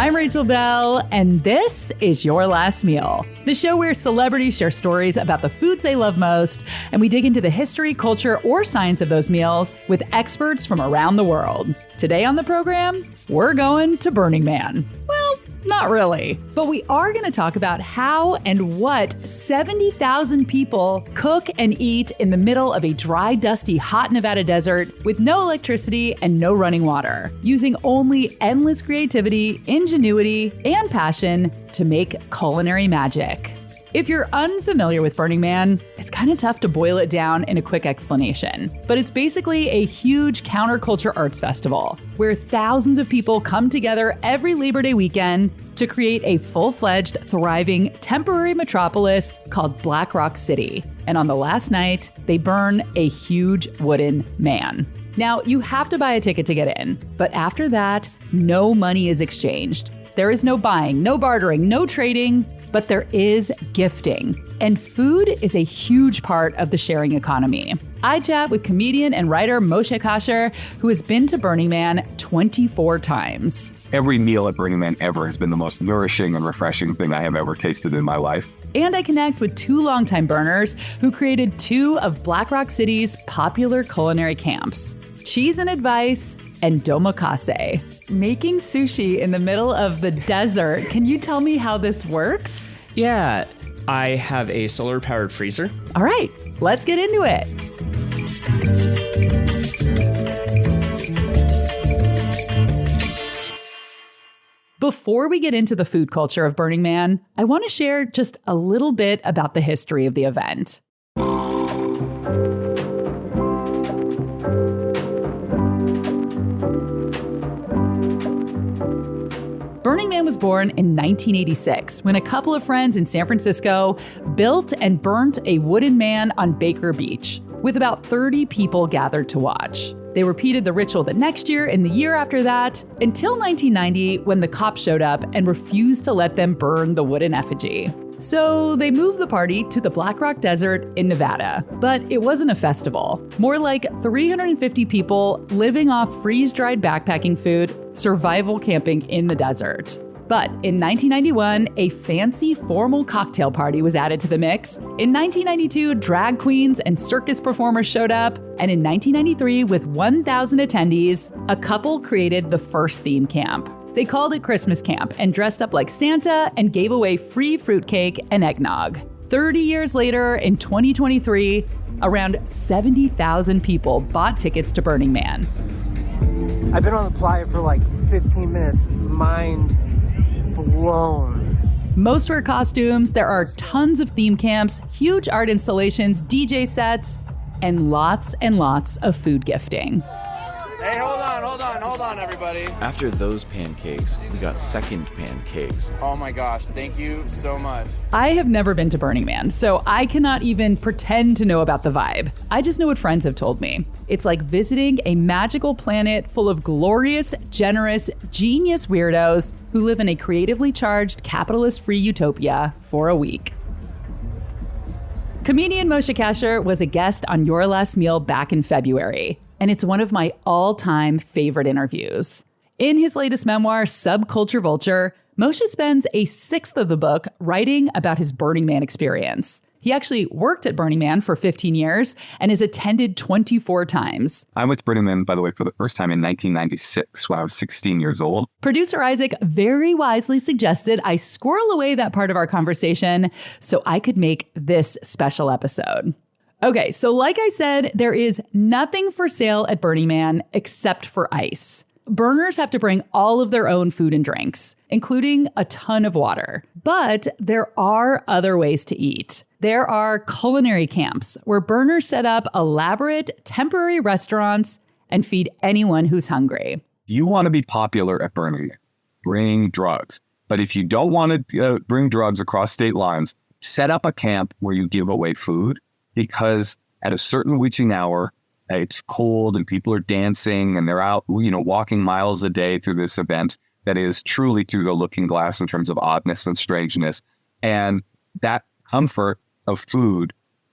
I'm Rachel Bell, and this is Your Last Meal, the show where celebrities share stories about the foods they love most, and we dig into the history, culture, or science of those meals with experts from around the world. Today on the program, we're going to Burning Man. Well, not really, but we are going to talk about how and what 70,000 people cook and eat in the middle of a dry, dusty, hot Nevada desert with no electricity and no running water, using only endless creativity, ingenuity, and passion to make culinary magic. If you're unfamiliar with Burning Man, it's kind of tough to boil it down in a quick explanation. But it's basically a huge counterculture arts festival where thousands of people come together every Labor Day weekend to create a full-fledged, thriving, temporary metropolis called Black Rock City. And on the last night, they burn a huge wooden man. Now, you have to buy a ticket to get in, but after that, no money is exchanged. There is no buying, no bartering, no trading, but there is gifting. And food is a huge part of the sharing economy. I chat with comedian and writer Moshe Kasher, who has been to Burning Man 24 times. Every meal at Burning Man ever has been the most nourishing and refreshing thing I have ever tasted in my life. And I connect with two longtime burners who created two of Black Rock City's popular culinary camps, Cheese and Advice and Domakase. Making sushi in the middle of the desert. Can you tell me how this works? Yeah, I have a solar-powered freezer. All right, let's get into it. Before we get into the food culture of Burning Man, I want to share just a little bit about the history of the event. Burning Man was born in 1986 when a couple of friends in San Francisco built and burnt a wooden man on Baker Beach, with about 30 people gathered to watch. They repeated the ritual the next year and the year after that, until 1990 when the cops showed up and refused to let them burn the wooden effigy. So they moved the party to the Black Rock Desert in Nevada. But it wasn't a festival. More like 350 people living off freeze-dried backpacking food, survival camping in the desert. But in 1991, a fancy formal cocktail party was added to the mix. In 1992, drag queens and circus performers showed up. And in 1993, with 1,000 attendees, a couple created the first theme camp. They called it Christmas Camp and dressed up like Santa and gave away free fruitcake and eggnog. 30 years later, in 2023, around 70,000 people bought tickets to Burning Man. I've been on the playa for like 15 minutes, mind blown. Most wear costumes, there are tons of theme camps, huge art installations, DJ sets, and lots of food gifting. Hey, hold on, everybody. After those pancakes, we got second pancakes. Oh my gosh, thank you so much. I have never been to Burning Man, so I cannot even pretend to know about the vibe. I just know what friends have told me. It's like visiting a magical planet full of glorious, generous, genius weirdos who live in a creatively charged, capitalist-free utopia for a week. Comedian Moshe Kasher was a guest on Your Last Meal back in February, and it's one of my all-time favorite interviews. In his latest memoir, Subculture Vulture, Moshe spends a sixth of the book writing about his Burning Man experience. He actually worked at Burning Man for 15 years and has attended 24 times. I went to Burning Man, by the way, for the first time in 1996 when I was 16 years old. Producer Isaac very wisely suggested I squirrel away that part of our conversation so I could make this special episode. Okay, so like I said, there is nothing for sale at Burning Man except for ice. Burners have to bring all of their own food and drinks, including a ton of water. But there are other ways to eat. There are culinary camps where burners set up elaborate temporary restaurants and feed anyone who's hungry. You want to be popular at Burning Man, bring drugs. But if you don't want to bring drugs across state lines, set up a camp where you give away food, because at a certain witching hour, it's cold and people are dancing and they're out, walking miles a day through this event that is truly through the looking glass in terms of oddness and strangeness. And that comfort of food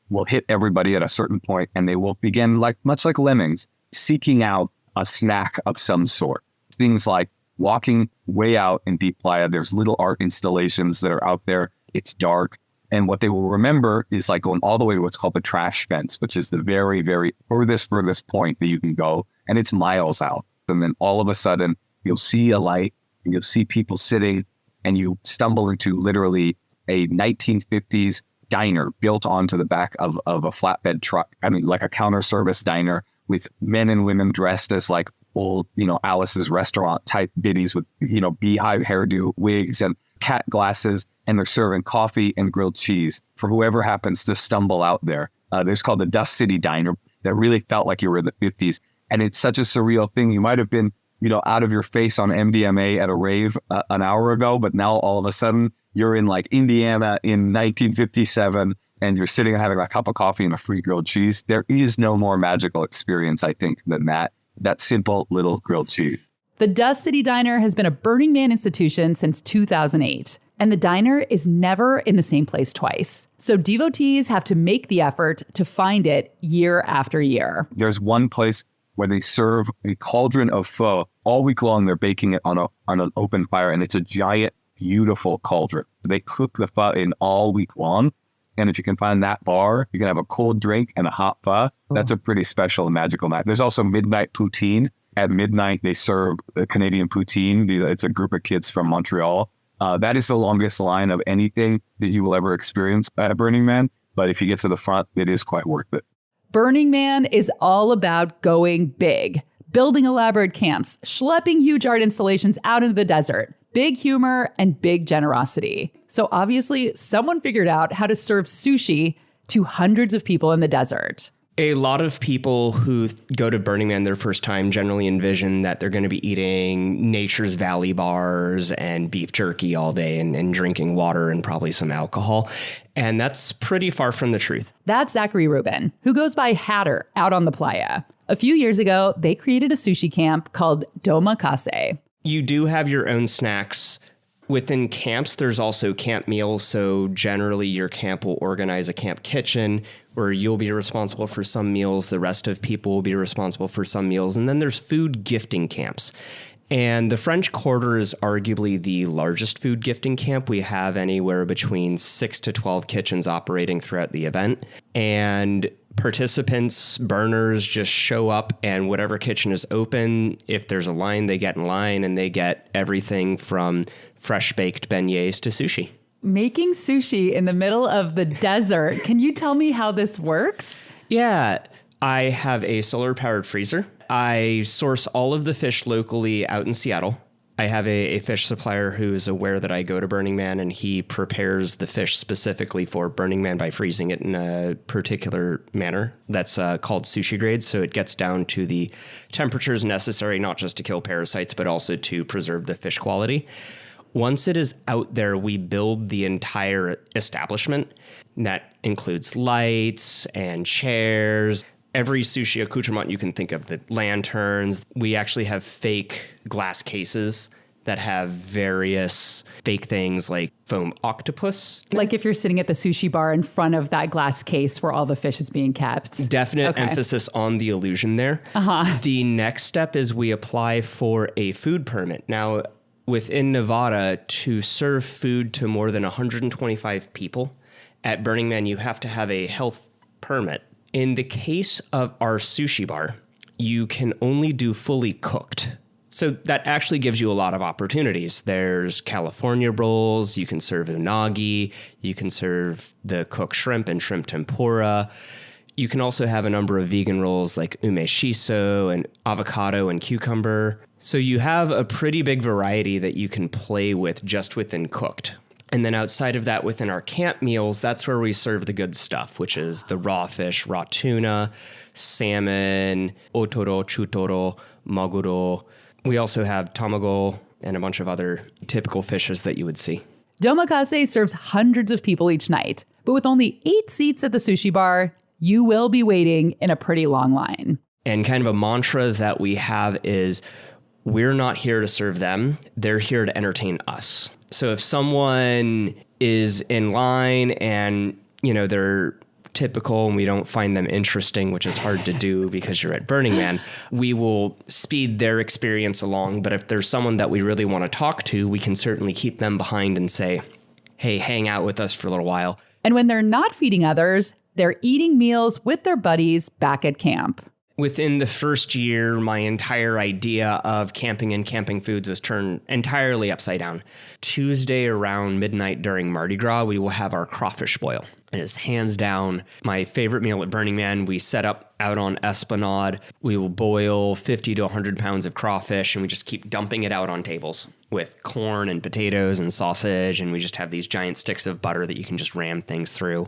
will hit everybody at a certain point, and they will begin, much like lemmings, seeking out a snack of some sort. Things like walking way out in Deep Playa, there's little art installations that are out there. It's dark. And what they will remember is like going all the way to what's called the trash fence, which is the very, very furthest point that you can go. And it's miles out. And then all of a sudden, you'll see a light and you'll see people sitting, and you stumble into literally a 1950s diner built onto the back of a flatbed truck. I mean, like a counter service diner with men and women dressed as like old, Alice's restaurant type biddies with, beehive hairdo, wigs and cat glasses. And they're serving coffee and grilled cheese for whoever happens to stumble out there. There's called the Dust City Diner that really felt like you were in the 50s. And it's such a surreal thing. You might have been, out of your face on MDMA at a rave an hour ago, but now all of a sudden you're in like Indiana in 1957 and you're sitting and having a cup of coffee and a free grilled cheese. There is no more magical experience, I think, than that simple little grilled cheese. The Dust City Diner has been a Burning Man institution since 2008. And the diner is never in the same place twice. So devotees have to make the effort to find it year after year. There's one place where they serve a cauldron of pho all week long. They're baking it on an open fire, and it's a giant, beautiful cauldron. They cook the pho in all week long. And if you can find that bar, you can have a cold drink and a hot pho. That's a pretty special and magical night. There's also midnight poutine. At midnight, they serve the Canadian poutine. It's a group of kids from Montreal. That is the longest line of anything that you will ever experience at Burning Man. But if you get to the front, it is quite worth it. Burning Man is all about going big, building elaborate camps, schlepping huge art installations out into the desert, big humor and big generosity. So obviously, someone figured out how to serve sushi to hundreds of people in the desert. A lot of people who go to Burning Man their first time generally envision that they're going to be eating Nature's Valley bars and beef jerky all day and drinking water and probably some alcohol. And that's pretty far from the truth. That's Zachary Rubin, who goes by Hatter out on the playa. A few years ago, they created a sushi camp called Domakase. You do have your own snacks. Within camps, there's also camp meals. So generally, your camp will organize a camp kitchen where you'll be responsible for some meals. The rest of people will be responsible for some meals. And then there's food gifting camps. And the French Quarter is arguably the largest food gifting camp. We have anywhere between 6 to 12 kitchens operating throughout the event. And participants, burners, just show up, and whatever kitchen is open, if there's a line, they get in line, and they get everything from fresh baked beignets to sushi. Making sushi in the middle of the desert. Can you tell me how this works? Yeah, I have a solar powered freezer. I source all of the fish locally out in Seattle. I have a fish supplier who is aware that I go to Burning Man, and he prepares the fish specifically for Burning Man by freezing it in a particular manner that's called sushi grade. So it gets down to the temperatures necessary, not just to kill parasites, but also to preserve the fish quality. Once it is out there, we build the entire establishment. And that includes lights and chairs, every sushi accoutrement you can think of, the lanterns. We actually have fake glass cases that have various fake things like foam octopus. Like if you're sitting at the sushi bar in front of that glass case where all the fish is being kept. Definite emphasis on the illusion there. The next step is we apply for a food permit. Now, within Nevada, to serve food to more than 125 people at Burning Man, you have to have a health permit. In the case of our sushi bar, you can only do fully cooked. So that actually gives you a lot of opportunities. There's California rolls, you can serve unagi, you can serve the cooked shrimp and shrimp tempura. You can also have a number of vegan rolls like ume shiso and avocado and cucumber. So you have a pretty big variety that you can play with just within cooked. And then outside of that, within our camp meals, that's where we serve the good stuff, which is the raw fish, raw tuna, salmon, otoro, chutoro, maguro. We also have tamago and a bunch of other typical fishes that you would see. Domakase serves hundreds of people each night, but with only 8 seats at the sushi bar, you will be waiting in a pretty long line. And kind of a mantra that we have is, we're not here to serve them. They're here to entertain us. So if someone is in line and, they're typical and we don't find them interesting, which is hard to do because you're at Burning Man, we will speed their experience along. But if there's someone that we really want to talk to, we can certainly keep them behind and say, hey, hang out with us for a little while. And when they're not feeding others, they're eating meals with their buddies back at camp. Within the first year, my entire idea of camping and camping foods was turned entirely upside down. Tuesday around midnight during Mardi Gras, we will have our crawfish boil. It is hands down my favorite meal at Burning Man. We set up out on Esplanade. We will boil 50 to 100 pounds of crawfish, and we just keep dumping it out on tables with corn and potatoes and sausage, and we just have these giant sticks of butter that you can just ram things through.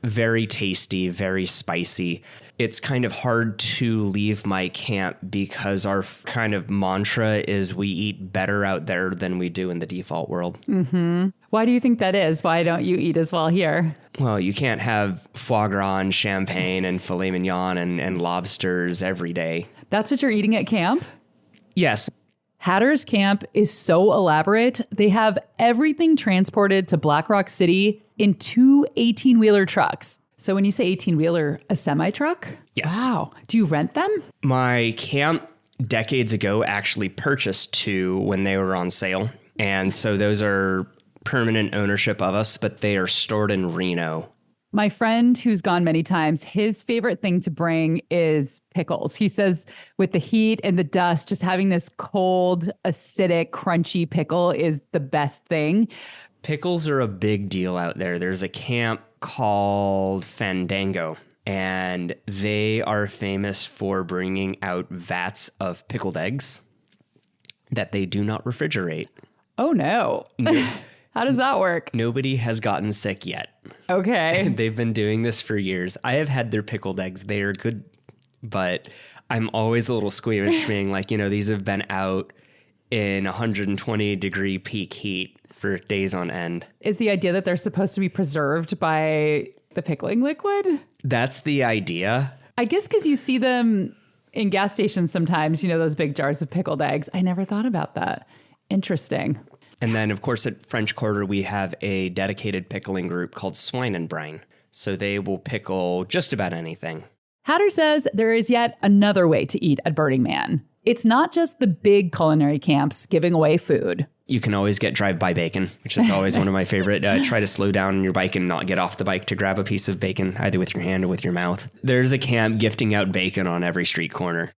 Very tasty, very spicy. It's kind of hard to leave my camp because our kind of mantra is we eat better out there than we do in the default world. Mm-hmm. Why do you think that is? Why don't you eat as well here? Well, you can't have foie gras and champagne and filet mignon and lobsters every day. That's what you're eating at camp? Yes. Hatter's camp is so elaborate. They have everything transported to Black Rock City in 2 18-wheeler trucks. So when you say 18-wheeler, a semi-truck? Yes. Wow. Do you rent them? My camp decades ago actually purchased 2 when they were on sale. And so those are permanent ownership of us, but they are stored in Reno. My friend who's gone many times, his favorite thing to bring is pickles. He says with the heat and the dust, just having this cold, acidic, crunchy pickle is the best thing. Pickles are a big deal out there. There's a camp called Fandango, and they are famous for bringing out vats of pickled eggs that they do not refrigerate. Oh, no. How does that work? Nobody has gotten sick yet. Okay. They've been doing this for years. I have had their pickled eggs. They are good, but I'm always a little squeamish being like, these have been out in 120 degree peak heat for days on end. Is the idea that they're supposed to be preserved by the pickling liquid? That's the idea. I guess because you see them in gas stations sometimes, those big jars of pickled eggs. I never thought about that. Interesting. And then, of course, at French Quarter, we have a dedicated pickling group called Swine and Brine. So they will pickle just about anything. Hatter says there is yet another way to eat at Burning Man. It's not just the big culinary camps giving away food. You can always get drive-by bacon, which is always one of my favorite. Try to slow down your bike and not get off the bike to grab a piece of bacon, either with your hand or with your mouth. There's a camp gifting out bacon on every street corner.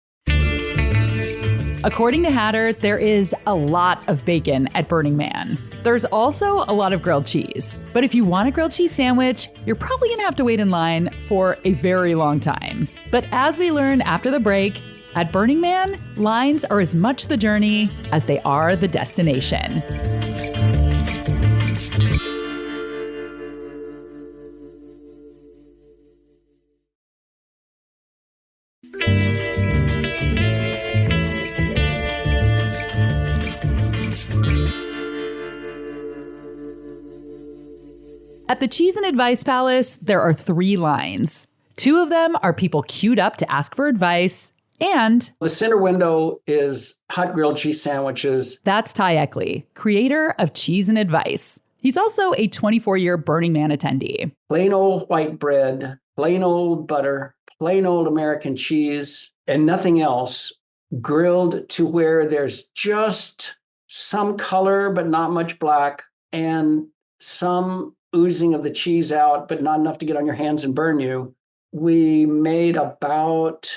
According to Hatter, there is a lot of bacon at Burning Man. There's also a lot of grilled cheese. But if you want a grilled cheese sandwich, you're probably going to have to wait in line for a very long time. But as we learn after the break, at Burning Man, lines are as much the journey as they are the destination. At the Cheese and Advice Palace, there are 3 lines. 2 of them are people queued up to ask for advice, and the center window is hot grilled cheese sandwiches. That's Ty Eckley, creator of Cheese and Advice. He's also a 24-year Burning Man attendee. Plain old white bread, plain old butter, plain old American cheese, and nothing else, grilled to where there's just some color, but not much black, and some oozing of the cheese out, but not enough to get on your hands and burn you. We made about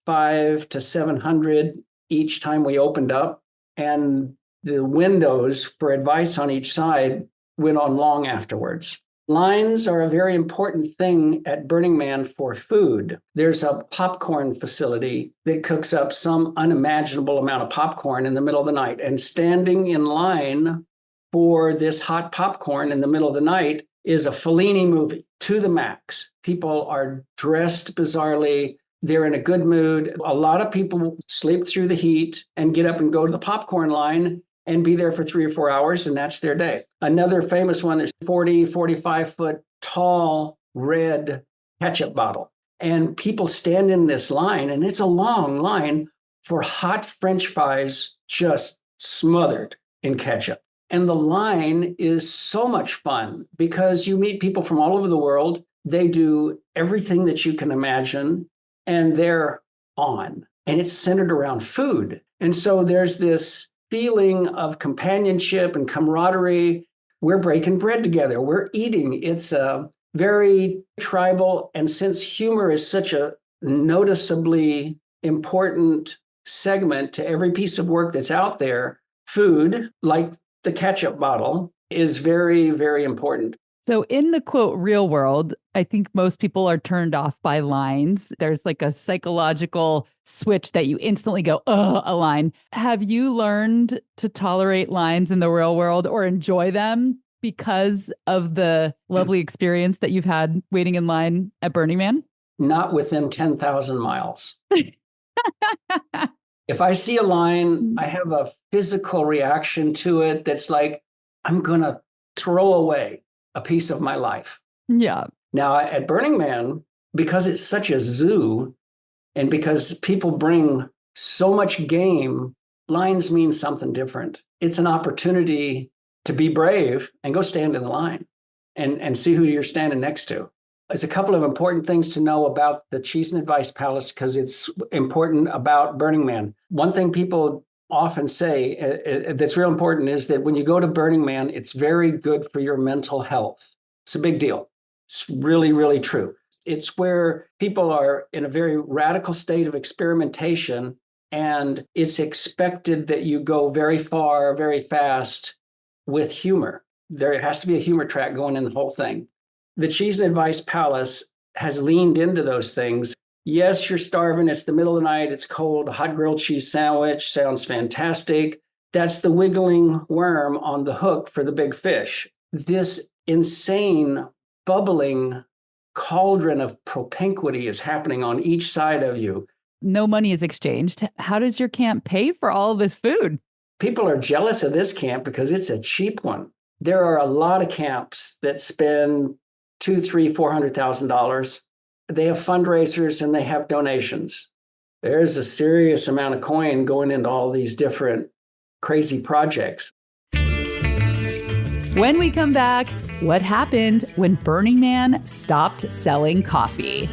500 to 700 each time we opened up, and the windows for advice on each side went on long afterwards. Lines are a very important thing at Burning Man for food. There's a popcorn facility that cooks up some unimaginable amount of popcorn in the middle of the night, and standing in line for this hot popcorn in the middle of the night is a Fellini movie to the max. People are dressed bizarrely. They're in a good mood. A lot of people sleep through the heat and get up and go to the popcorn line and be there for 3 or 4 hours, and that's their day. Another famous one, there's 40, 45-foot tall red ketchup bottle. And people stand in this line, and it's a long line for hot French fries just smothered in ketchup. And the line is so much fun because you meet people from all over the world. They do everything that you can imagine, and they're on. And it's centered around food. And so there's this feeling of companionship and camaraderie. We're breaking bread together. We're eating. It's very tribal. And since humor is such a noticeably important segment to every piece of work that's out there, food, like the ketchup bottle, is very, very important. So in the quote real world, I think most people are turned off by lines. There's like a psychological switch that you instantly go, ugh, a line. Have you learned to tolerate lines in the real world or enjoy them because of the lovely experience that you've had waiting in line at Burning Man? Not within 10,000 miles. If I see a line, I have a physical reaction to it that's like, I'm going to throw away a piece of my life. Yeah. Now at Burning Man, because it's such a zoo and because people bring so much game, lines mean something different. It's an opportunity to be brave and go stand in the line and see who you're standing next to. There's a couple of important things to know about the Cheese and Advice Palace because it's important about Burning Man. One thing people often say that's real important is that when you go to Burning Man, it's very good for your mental health. It's a big deal. It's really, really true. It's where people are in a very radical state of experimentation, and it's expected that you go very far, very fast with humor. There has to be a humor track going in the whole thing. The Cheese and Advice Palace has leaned into those things. Yes, you're starving. It's the middle of the night. It's cold. A hot grilled cheese sandwich sounds fantastic. That's the wiggling worm on the hook for the big fish. This insane, bubbling cauldron of propinquity is happening on each side of you. No money is exchanged. How does your camp pay for all of this food? People are jealous of this camp because it's a cheap one. There are a lot of camps that spend $200,000, $300,000, $400,000. They have fundraisers and they have donations. There's a serious amount of coin going into all these different crazy projects. When we come back, what happened when Burning Man stopped selling coffee?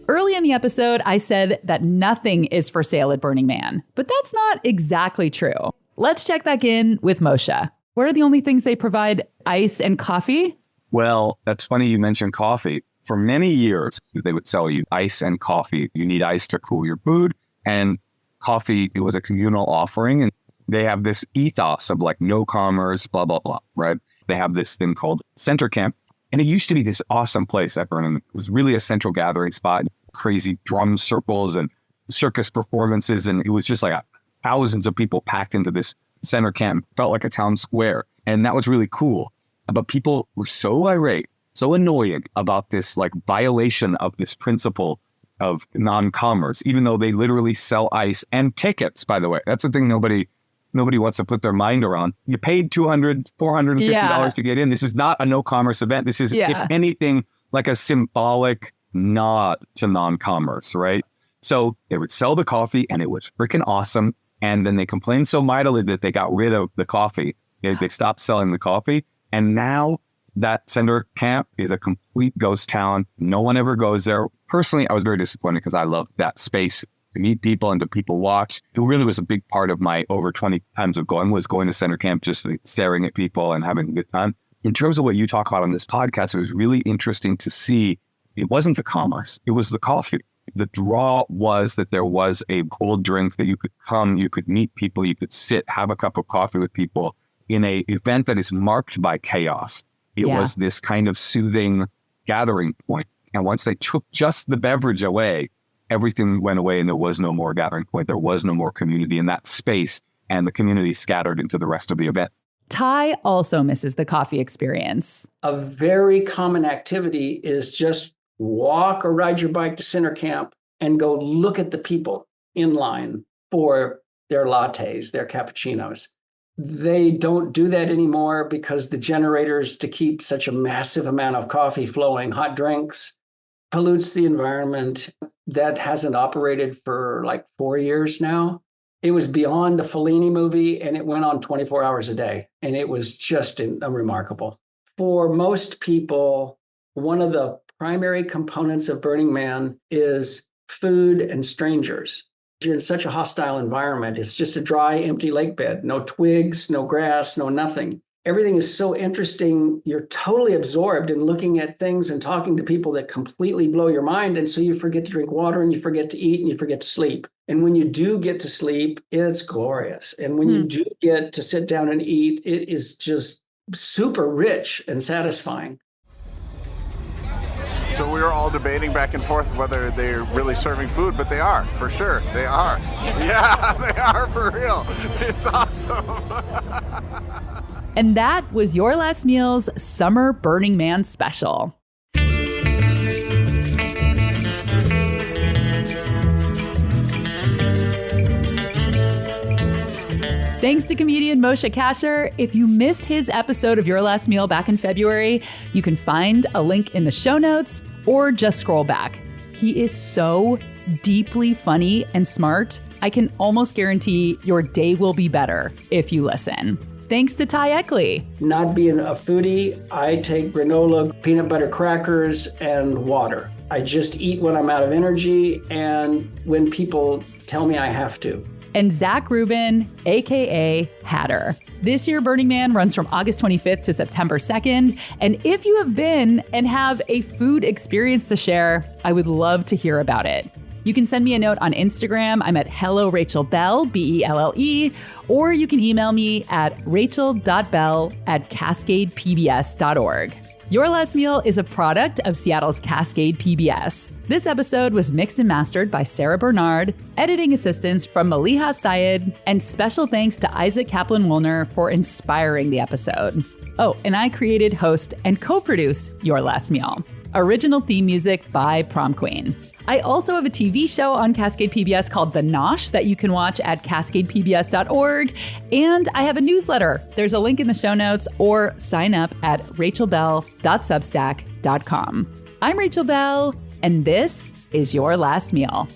Early in the episode, I said that nothing is for sale at Burning Man, but that's not exactly true. Let's check back in with Moshe. What are the only things they provide? Ice and coffee? Well, that's funny you mentioned coffee. For many years, they would sell you ice and coffee. You need ice to cool your food, and coffee, it was a communal offering. And they have this ethos of like no commerce, blah, blah, blah, right? They have this thing called Center Camp. And it used to be this awesome place at Burning. It was really a central gathering spot, crazy drum circles and circus performances. And it was just like thousands of people packed into this center camp. Felt like a town square. And that was really cool. But people were so irate, so annoyed about this like violation of this principle of non-commerce, even though they literally sell ice and tickets, by the way. That's the thing nobody wants to put their mind around. You paid $200, $450 to get in. This is not a no-commerce event. This is, if anything, like a symbolic nod to non-commerce, right? So they would sell the coffee, and it was freaking awesome. And then they complained so mightily that they got rid of the coffee. They stopped selling the coffee. And now that center camp is a complete ghost town. No one ever goes there. Personally, I was very disappointed because I love that space to meet people and to people watch. It really was a big part of my over 20 times of going to center camp, just like staring at people and having a good time. In terms of what you talk about on this podcast, it was really interesting to see it wasn't the commerce, it was the coffee. The draw was that there was a cold drink that you could come, you could meet people, you could sit, have a cup of coffee with people in a event that is marked by chaos. It was this kind of soothing gathering point. And once they took just the beverage away, everything went away and there was no more gathering point. There was no more community in that space, and the community scattered into the rest of the event. Ty also misses the coffee experience. A very common activity is just walk or ride your bike to center camp and go look at the people in line for their lattes, their cappuccinos. They don't do that anymore because the generators to keep such a massive amount of coffee flowing, hot drinks, pollutes the environment. That hasn't operated for like 4 years now. It was beyond the Fellini movie, and it went on 24 hours a day. And it was just remarkable. For most people, one of the primary components of Burning Man is food and strangers. You're in such a hostile environment. It's just a dry, empty lake bed, no twigs, no grass, no nothing. Everything is so interesting. You're totally absorbed in looking at things and talking to people that completely blow your mind. And so you forget to drink water, and you forget to eat, and you forget to sleep. And when you do get to sleep, it's glorious. And when you do get to sit down and eat, it is just super rich and satisfying. So we were all debating back and forth whether they're really serving food, but they are, for sure. They are. Yeah, they are for real. It's awesome. And that was Your Last Meal's Summer Burning Man special. Thanks to comedian Moshe Kasher. If you missed his episode of Your Last Meal back in February, you can find a link in the show notes or just scroll back. He is so deeply funny and smart. I can almost guarantee your day will be better if you listen. Thanks to Ty Eckley. Not being a foodie, I take granola, peanut butter crackers, and water. I just eat when I'm out of energy and when people tell me I have to. And Zach Rubin, aka Hatter. This year, Burning Man runs from August 25th to September 2nd. And if you have been and have a food experience to share, I would love to hear about it. You can send me a note on Instagram. I'm at HelloRachelBell, Belle, or you can email me at rachel.bell@cascadepbs.org. Your Last Meal is a product of Seattle's Cascade PBS. This episode was mixed and mastered by Sarah Bernard, editing assistance from Maliha Syed, and special thanks to Isaac Kaplan-Woolner for inspiring the episode. Oh, and I created, host, and co-produce Your Last Meal. Original theme music by Prom Queen. I also have a TV show on Cascade PBS called The Nosh that you can watch at cascadepbs.org. And I have a newsletter. There's a link in the show notes, or sign up at rachelbell.substack.com. I'm Rachel Bell, and this is Your Last Meal.